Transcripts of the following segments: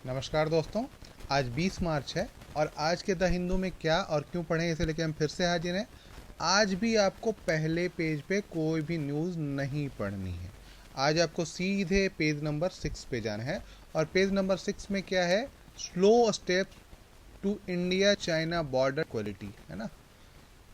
नमस्कार दोस्तों। आज 20 मार्च है और आज के द हिंदू में क्या और क्यों पढ़ें इसे लेके हम फिर से हाजिर हैं। आज भी आपको पहले पेज पे कोई भी न्यूज़ नहीं पढ़नी है। आज आपको सीधे पेज नंबर 6 पे जाना है और पेज नंबर 6 में क्या है, slow steps to India China border quality, है ना।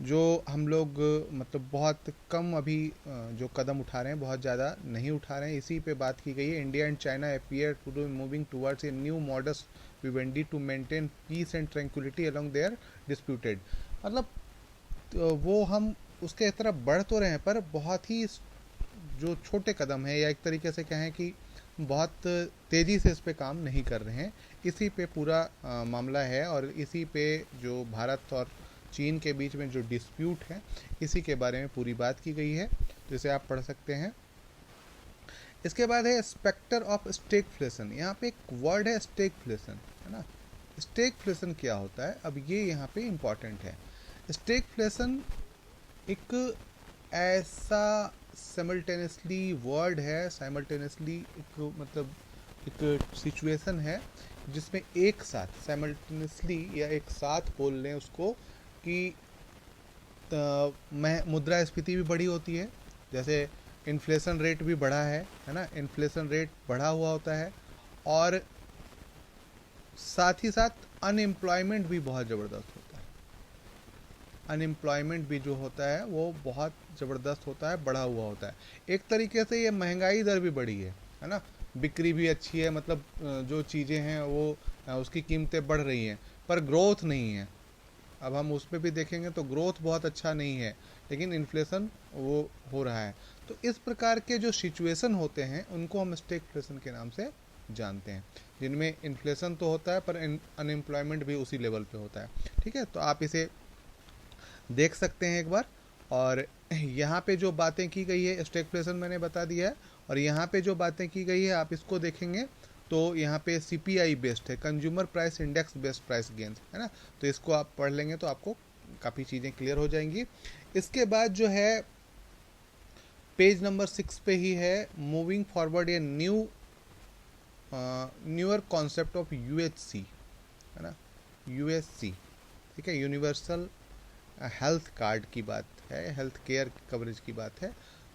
जो हम लोग मतलब बहुत कम अभी जो कदम उठा रहे हैं, बहुत ज़्यादा नहीं उठा रहे हैं, इसी पे बात की गई है। India and China appear to be moving towards a new modus vivendi to maintain peace and tranquillity along their disputed. मतलब तो वो हम उसके तरफ बढ़ तो रहे हैं, पर बहुत ही जो छोटे कदम है, या एक तरीके से कहें कि बहुत तेज़ी से इस पे काम नहीं कर रहे हैं। इसी पे पूरा मामला है और इसी पे जो भारत और चीन के बीच में जो डिस्प्यूट है, इसी के बारे में पूरी बात की गई है, तो इसे आप पढ़ सकते हैं। इसके बाद है स्पेक्टर ऑफ स्टेगफ्लेशन। यहाँ पे एक वर्ड है स्टेगफ्लेशन, है ना। स्टेगफ्लेशन क्या होता है, अब ये यहाँ पे इम्पॉर्टेंट है। स्टेगफ्लेशन एक ऐसा साइमल्टेनियसली वर्ड है, साइमल्टेनियसली एक मतलब एक सिचुएशन है जिसमें एक साथ साइमल्टेनियसली या एक साथ बोल लें उसको कि मुद्रास्फीति भी बढ़ी होती है, जैसे इन्फ्लेशन रेट भी बढ़ा है ना। इन्फ्लेशन रेट बढ़ा हुआ होता है और साथ ही साथ अनएम्प्लॉयमेंट भी बहुत ज़बरदस्त होता है। अनएम्प्लॉयमेंट भी जो होता है वो बहुत ज़बरदस्त होता है, बढ़ा हुआ होता है। एक तरीके से ये महंगाई दर भी बढ़ी है ना। बिक्री भी अच्छी है, मतलब जो चीज़ें हैं वो उसकी कीमतें बढ़ रही हैं, पर ग्रोथ नहीं है। अब हम उस पर भी देखेंगे तो ग्रोथ बहुत अच्छा नहीं है, लेकिन इन्फ्लेशन वो हो रहा है। तो इस प्रकार के जो सिचुएशन होते हैं उनको हम स्टैगफ्लेशन के नाम से जानते हैं, जिनमें इन्फ्लेशन तो होता है पर अनएम्प्लॉयमेंट भी उसी लेवल पे होता है। ठीक है, तो आप इसे देख सकते हैं एक बार। और यहाँ पे जो बातें की गई है, स्टैगफ्लेशन मैंने बता दिया है, और यहाँ पे जो बातें की गई है आप इसको देखेंगे तो यहाँ पे सीपीआई बेस्ड है, consumer price index based price gains, है ना। तो इसको आप पढ़ लेंगे तो आपको काफ़ी चीज़ें क्लियर हो जाएंगी। इसके बाद जो है पेज नंबर 6 पे ही है, moving forward A newer concept of UHC, है ना। यूएचसी, ठीक है, यूनिवर्सल हेल्थ कार्ड की बात है, हेल्थ केयर कवरेज की बात है।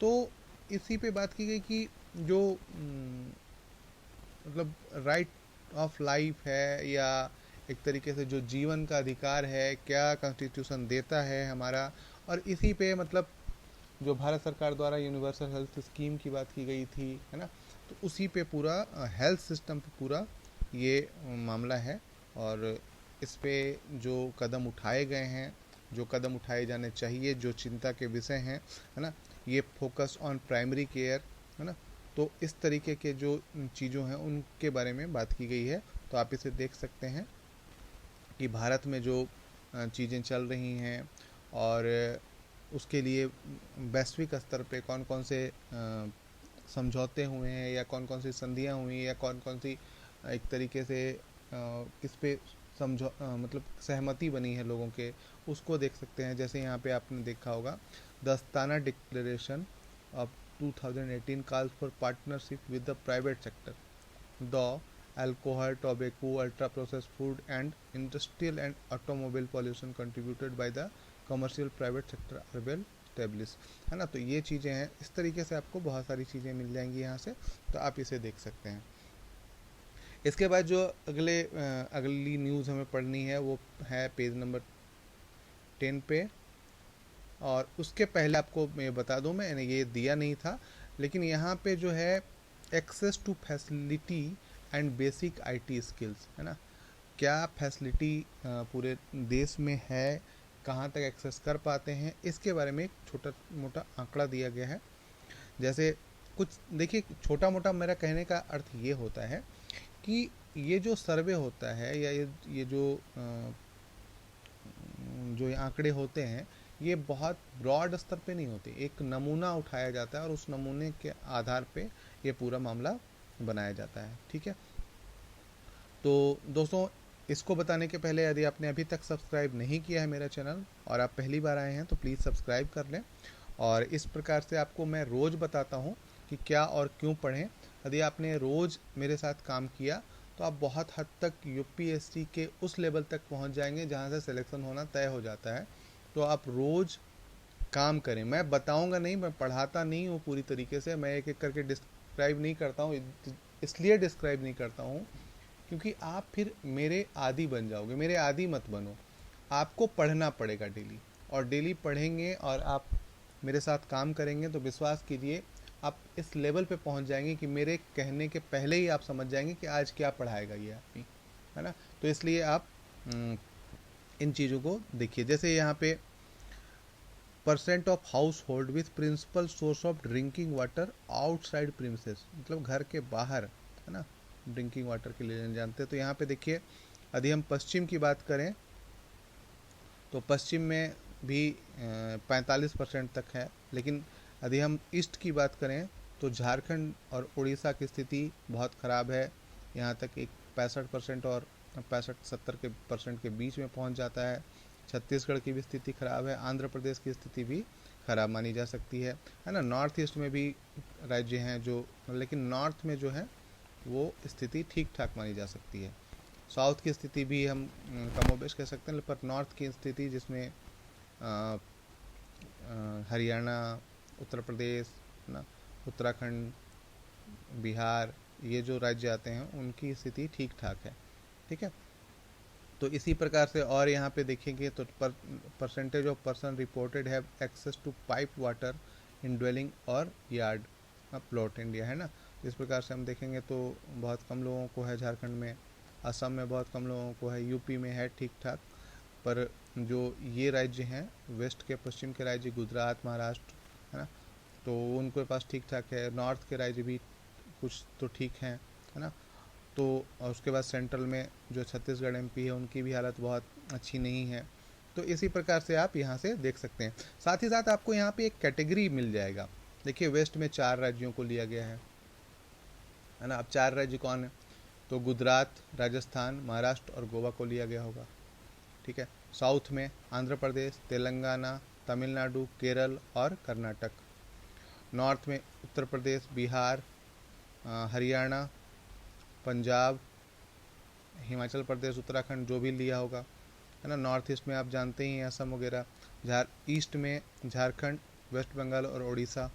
तो इसी पे बात की गई कि जो मतलब राइट ऑफ लाइफ है, या एक तरीके से जो जीवन का अधिकार है, क्या कॉन्स्टिट्यूशन देता है हमारा। और इसी पे मतलब जो भारत सरकार द्वारा यूनिवर्सल हेल्थ स्कीम की बात की गई थी, है ना। तो उसी पे पूरा हेल्थ सिस्टम पे पूरा ये मामला है। और इस पे जो कदम उठाए गए हैं, जो कदम उठाए जाने चाहिए, जो चिंता के विषय हैं, है ना, ये फोकस ऑन प्राइमरी केयर, है ना। तो इस तरीके के जो चीज़ों हैं उनके बारे में बात की गई है। तो आप इसे देख सकते हैं कि भारत में जो चीज़ें चल रही हैं और उसके लिए वैश्विक स्तर पे कौन कौन से समझौते हुए हैं, या कौन कौन सी संधियाँ हुई, या कौन कौन सी एक तरीके से किस पे मतलब सहमति बनी है लोगों के, उसको देख सकते हैं। जैसे यहाँ पे आपने देखा होगा, दस्ताना declaration of 2018 calls for partnership with the private sector. The alcohol, tobacco, ultra-processed food and industrial and automobile pollution contributed by the commercial private sector are well established, है ना। तो ये चीज़ें हैं, इस तरीके से आपको बहुत सारी चीज़ें मिल जाएंगी यहाँ से, तो आप इसे देख सकते हैं। इसके बाद जो अगली न्यूज़ हमें पढ़नी है वो है पेज नंबर 10 पे। और उसके पहले आपको मैं बता दूं, मैंने ये दिया नहीं था, लेकिन यहाँ पे जो है access to facility and basic IT skills, है ना। क्या फैसिलिटी पूरे देश में है, कहाँ तक एक्सेस कर पाते हैं, इसके बारे में एक छोटा मोटा आंकड़ा दिया गया है। जैसे कुछ देखिए, छोटा मोटा मेरा कहने का अर्थ ये होता है कि ये जो सर्वे होता है, या ये जो आंकड़े होते हैं, ये बहुत ब्रॉड स्तर पे नहीं होते। एक नमूना उठाया जाता है और उस नमूने के आधार पे ये पूरा मामला बनाया जाता है। ठीक है, तो दोस्तों इसको बताने के पहले, यदि आपने अभी तक सब्सक्राइब नहीं किया है मेरा चैनल और आप पहली बार आए हैं, तो प्लीज़ सब्सक्राइब कर लें। और इस प्रकार से आपको मैं रोज़ बताता हूँ कि क्या और क्यों पढ़ें। यदि आपने रोज़ मेरे साथ काम किया तो आप बहुत हद तक यूपीएससी के उस लेवल तक पहुंच जाएंगे जहां से सिलेक्शन होना तय हो जाता है। तो आप रोज़ काम करें। मैं बताऊंगा नहीं, मैं पढ़ाता नहीं हूँ पूरी तरीके से, मैं एक एक करके डिस्क्राइब नहीं करता हूँ। इसलिए डिस्क्राइब नहीं करता हूँ क्योंकि आप फिर मेरे आदी बन जाओगे। मेरे आदी मत बनो। आपको पढ़ना पड़ेगा डेली, और डेली पढ़ेंगे और आप मेरे साथ काम करेंगे तो विश्वास कीजिए आप इस लेवल पे पहुंच जाएंगे कि मेरे कहने के पहले ही आप समझ जाएंगे कि आज क्या पढ़ाएगा ये आदमी, है ना। तो इसलिए आप इन चीज़ों को देखिए। जैसे यहाँ पे percent of household with principal source of drinking water outside premises, मतलब घर के बाहर, है ना, ड्रिंकिंग वाटर के लिए जानते हैं। तो यहाँ पे देखिए, यदि हम पश्चिम की बात करें तो पश्चिम में भी 45% तक है। लेकिन यदि हम ईस्ट की बात करें तो झारखंड और उड़ीसा की स्थिति बहुत ख़राब है। यहाँ तक एक 65% और 65-70% के बीच में पहुँच जाता है। छत्तीसगढ़ की भी स्थिति खराब है। आंध्र प्रदेश की स्थिति भी खराब मानी जा सकती है ना। नॉर्थ ईस्ट में भी राज्य हैं जो, लेकिन नॉर्थ में जो है वो स्थिति ठीक ठाक मानी जा सकती है। साउथ की स्थिति भी हम कमोबेश कह सकते हैं, पर नॉर्थ की स्थिति जिसमें हरियाणा, उत्तर प्रदेश, ना, उत्तराखंड, बिहार, ये जो राज्य आते हैं उनकी स्थिति ठीक ठाक है। ठीक है। तो इसी प्रकार से और यहाँ पे देखेंगे तो percentage of person reported have access to pipe water in dwelling और यार्ड प्लॉट इंडिया, है ना। इस प्रकार से हम देखेंगे तो बहुत कम लोगों को है झारखंड में, असम में बहुत कम लोगों को है, यूपी में है ठीक ठाक। पर जो ये राज्य हैं वेस्ट के पश्चिम के राज्य, गुजरात, महाराष्ट्र, है ना, तो उनके पास ठीक ठाक है। नॉर्थ के राज्य भी कुछ तो ठीक हैं, है ना। तो उसके बाद सेंट्रल में जो छत्तीसगढ़ एमपी है उनकी भी हालत बहुत अच्छी नहीं है। तो इसी प्रकार से आप यहाँ से देख सकते हैं। साथ ही साथ आपको यहाँ पे एक कैटेगरी मिल जाएगा। देखिए वेस्ट में 4 राज्यों को लिया गया है ना। अब 4 राज्य कौन है? तो गुजरात, राजस्थान, महाराष्ट्र और गोवा को लिया गया होगा। ठीक है। साउथ में आंध्र प्रदेश, तेलंगाना, तमिलनाडु, केरल और कर्नाटक। नॉर्थ में उत्तर प्रदेश, बिहार, हरियाणा, पंजाब, हिमाचल प्रदेश, उत्तराखंड, जो भी लिया होगा, है ना। नॉर्थ ईस्ट में आप जानते ही हैं असम वगैरह। ईस्ट में झारखंड, वेस्ट बंगाल और उड़ीसा।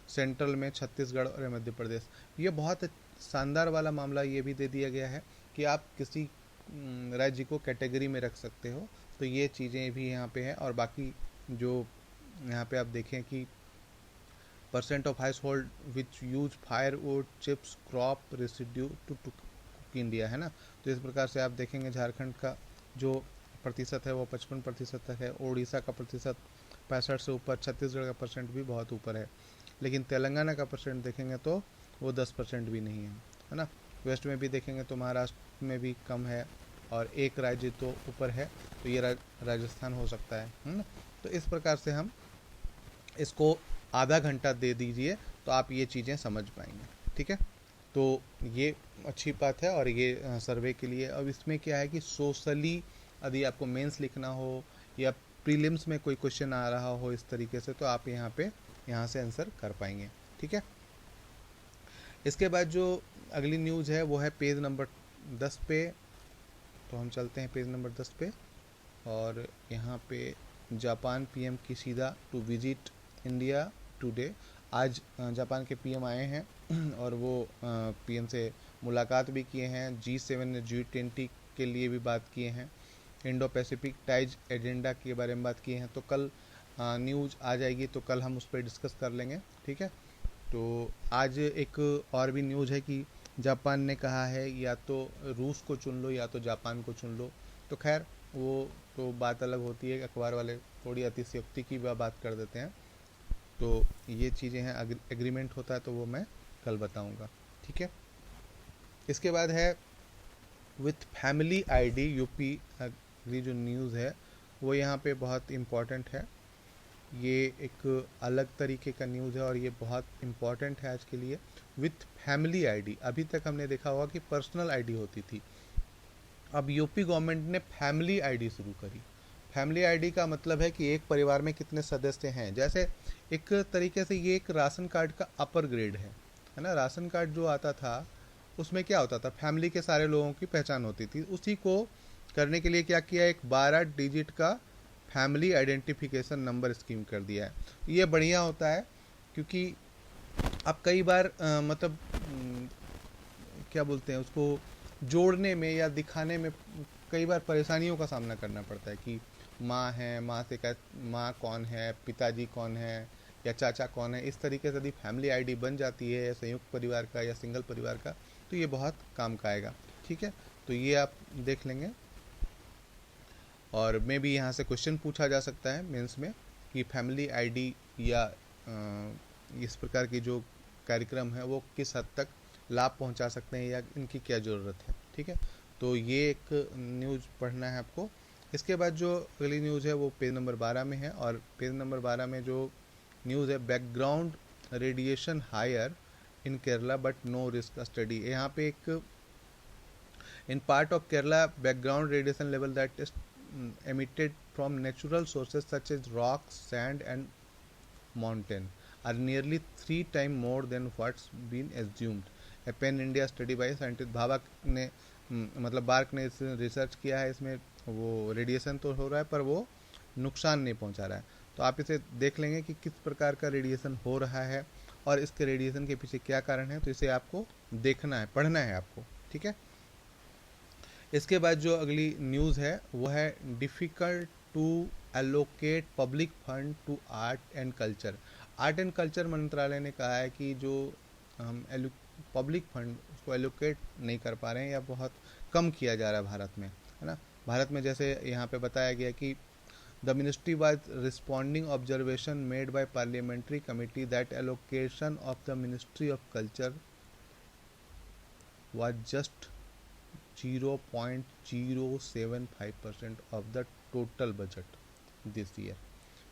सेंट्रल में छत्तीसगढ़ और मध्य प्रदेश। ये बहुत शानदार वाला मामला ये भी दे दिया गया है कि आप किसी राज्य को कैटेगरी में रख सकते हो। तो ये चीज़ें भी यहाँ पे है। और बाकी जो यहाँ पे आप देखें कि percent of household which use firewood, chips, crop residue to cook India, है ना। तो इस प्रकार से आप देखेंगे झारखंड का जो प्रतिशत है वो 55% तक है। उड़ीसा का प्रतिशत 65 से ऊपर, छत्तीसगढ़ का परसेंट भी बहुत ऊपर है। लेकिन तेलंगाना का परसेंट देखेंगे तो वो 10% भी नहीं है ना। वेस्ट में भी देखेंगे तो महाराष्ट्र में भी कम है, और एक राज्य तो ऊपर है, तो ये राजस्थान हो सकता है ना। तो इस प्रकार से हम इसको आधा घंटा दे दीजिए तो आप ये चीज़ें समझ पाएंगे। ठीक है। तो ये अच्छी बात है। और ये सर्वे के लिए अब इसमें क्या है कि सोशली यदि आपको मेंस लिखना हो या प्रीलिम्स में कोई क्वेश्चन आ रहा हो इस तरीके से, तो आप यहाँ से आंसर कर पाएंगे। ठीक है। इसके बाद जो अगली न्यूज़ है वो है पेज नंबर 10 पे। तो हम चलते हैं पेज नंबर 10 पे, और यहाँ पे Japan PM Kishida to visit India today. आज जापान के पीएम आए हैं और वो पीएम से मुलाकात भी किए हैं। G7 ने G20 के लिए भी बात किए हैं। इंडो पैसिफिक टाइज एजेंडा के बारे में बात किए हैं। तो कल न्यूज़ आ जाएगी तो कल हम उस पर डिस्कस कर लेंगे। ठीक है। तो आज एक और भी न्यूज़ है कि जापान ने कहा है या तो रूस को चुन लो या तो जापान को चुन लो। तो खैर वो तो बात अलग होती है, अखबार वाले थोड़ी अतिशयोक्ति की बात कर देते हैं। तो ये चीज़ें हैं, एग्रीमेंट होता है तो वो मैं कल बताऊंगा। ठीक है। इसके बाद है विथ फैमिली आईडी यूपी। अगली जो न्यूज़ है वो यहाँ पे बहुत इम्पॉर्टेंट है। ये एक अलग तरीके का न्यूज़ है और ये बहुत इम्पॉर्टेंट है आज के लिए। विथ फैमिली आईडी, अभी तक हमने देखा होगा कि पर्सनल आईडी होती थी, अब यूपी गवर्नमेंट ने फैमिली आईडी शुरू करी। फैमिली आईडी का मतलब है कि एक परिवार में कितने सदस्य हैं। जैसे एक तरीके से ये एक राशन कार्ड का अपर ग्रेड है ना। राशन कार्ड जो आता था उसमें क्या होता था, फैमिली के सारे लोगों की पहचान होती थी। उसी को करने के लिए क्या किया, एक 12 डिजिट का फैमिली आइडेंटिफिकेशन नंबर स्कीम कर दिया है। ये बढ़िया होता है, क्योंकि अब कई बार मतलब क्या बोलते हैं उसको, जोड़ने में या दिखाने में कई बार परेशानियों का सामना करना पड़ता है कि माँ है, माँ से क्या, माँ कौन है, पिताजी कौन है, या चाचा कौन है। इस तरीके से यदि फैमिली आईडी बन जाती है, या संयुक्त परिवार का या सिंगल परिवार का, तो ये बहुत काम का आएगा। ठीक है, तो ये आप देख लेंगे। और मे भी यहाँ से क्वेश्चन पूछा जा सकता है मेंस में कि फैमिली आईडी या इस प्रकार की जो कार्यक्रम है वो किस हद तक लाभ पहुंचा सकते हैं या इनकी क्या ज़रूरत है। ठीक है, तो ये एक न्यूज़ पढ़ना है आपको। इसके बाद जो अगली न्यूज़ है वो पेज नंबर 12 में है, और पेज नंबर 12 में जो न्यूज़ है, background radiation higher in Kerala but no risk study. यहाँ पे एक, in part of Kerala, background radiation level that is emitted from natural sources such as rocks, sand and mountain are nearly 3 times more than what's been assumed. A pan India study by scientist भावक ने मतलब bark ने research किया है, इसमें वो radiation तो हो रहा है पर वो नुकसान नहीं पहुंचा रहा है। तो आप इसे देख लेंगे कि किस प्रकार का रेडिएशन हो रहा है और इसके रेडिएशन के पीछे क्या कारण है, तो इसे आपको देखना है, पढ़ना है आपको। ठीक है, इसके बाद जो अगली न्यूज़ है वो है difficult to allocate public fund to art and culture. Art and culture मंत्रालय ने कहा है कि जो हम पब्लिक फंड उसको एलोकेट नहीं कर पा रहे हैं या बहुत कम किया जा रहा है भारत में, है ना। भारत में जैसे यहाँ पे बताया गया कि the ministry was responding observation made by parliamentary committee that allocation of the ministry of culture was just 0.075% of the total budget this year,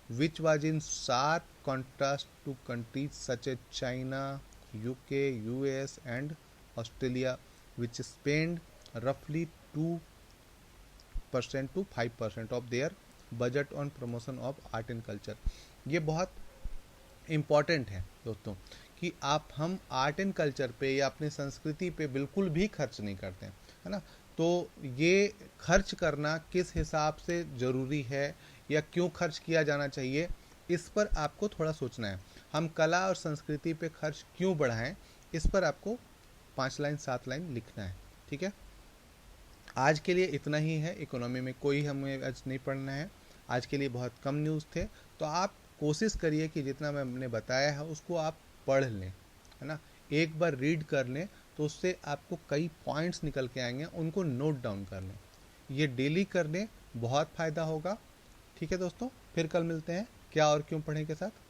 which was in sharp contrast to countries such as China, UK, US and Australia, which spend roughly 2% to 5% of their budget on promotion of art and culture। ये बहुत important है दोस्तों कि हम art and culture पे या अपनी संस्कृति पे बिल्कुल भी खर्च नहीं करते हैं, है ना। तो ये खर्च करना किस हिसाब से ज़रूरी है या क्यों खर्च किया जाना चाहिए, इस पर आपको थोड़ा सोचना है। हम कला और संस्कृति पे खर्च क्यों बढ़ाएं, इस पर आपको 5 लाइन 7 लाइन लिखना है। ठीक है, आज के लिए इतना ही है। इकोनॉमी में कोई हमें आज नहीं पढ़ना है, आज के लिए बहुत कम न्यूज़ थे। तो आप कोशिश करिए कि जितना मैंने बताया है उसको आप पढ़ लें, है ना, एक बार रीड कर लें, तो उससे आपको कई पॉइंट्स निकल के आएंगे, उनको नोट डाउन कर लें। ये डेली कर लें, बहुत फ़ायदा होगा। ठीक है दोस्तों, फिर कल मिलते हैं क्या और क्यों पढ़ें के साथ।